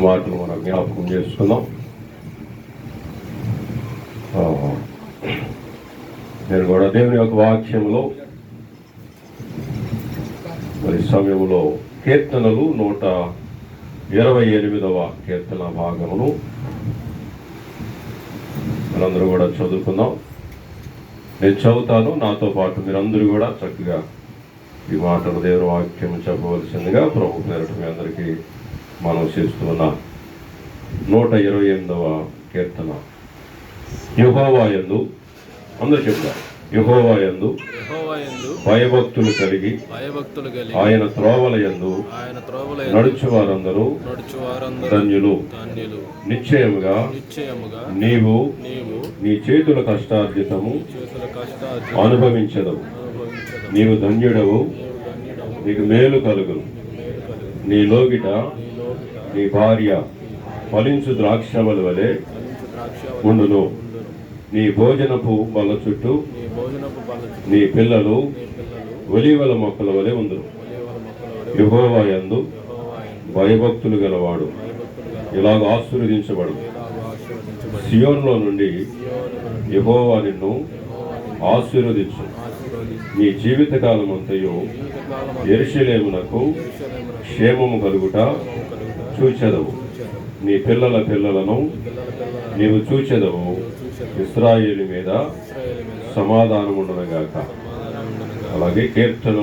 మాటలు మనం జ్ఞాపకం చేసుకుందాం. నేను కూడా దేవుని యొక్క వాక్యంలో మరి సమయంలో కీర్తనలు 128వ కీర్తన భాగమును మనందరూ కూడా చదువుకుందాం. నేను చదువుతాను, నాతో పాటు మీరందరూ కూడా చక్కగా ఈ మాటలు దేవుని వాక్యం చెప్పవలసిందిగా ప్రభు పేరట మీ అందరికీ మనం చేస్తున్నా. 128వ కీర్తన. యెహోవా యందు, అందరూ చెప్తారు, యెహోవా యందు భయభక్తులు కలిగి ఆయన త్రోవల యందు నడుచువారందరూ ధన్యులు. నిశ్చయముగా నీవు నీ చేతుల కష్టార్జితము అనుభవించదవు. నీవు ధన్యుడవు, నీకు మేలు కలుగును. నీ లోగిట నీ భార్య ఫలించు ద్రాక్షవల వలె ఉండును. నీ భోజనపు బల్ల చుట్టూ నీ పిల్లలు ఒలీవల మొక్కల వలె ఉందురు. యెహోవా యందు భయభక్తులు గలవాడు ఇలాగ ఆశీర్వదించబడు. సియోనులో నుండి యెహోవా నిన్ను ఆశీర్వదించు. నీ జీవితకాలం అంతయు యెరూషలేమునకు క్షేమము కలుగుట చూచెదవు. నీ పిల్లల పిల్లలను నీవు చూచెదవు. ఇశ్రాయేలు మీద సమాధానముండునుగాక. అలాగే కీర్తన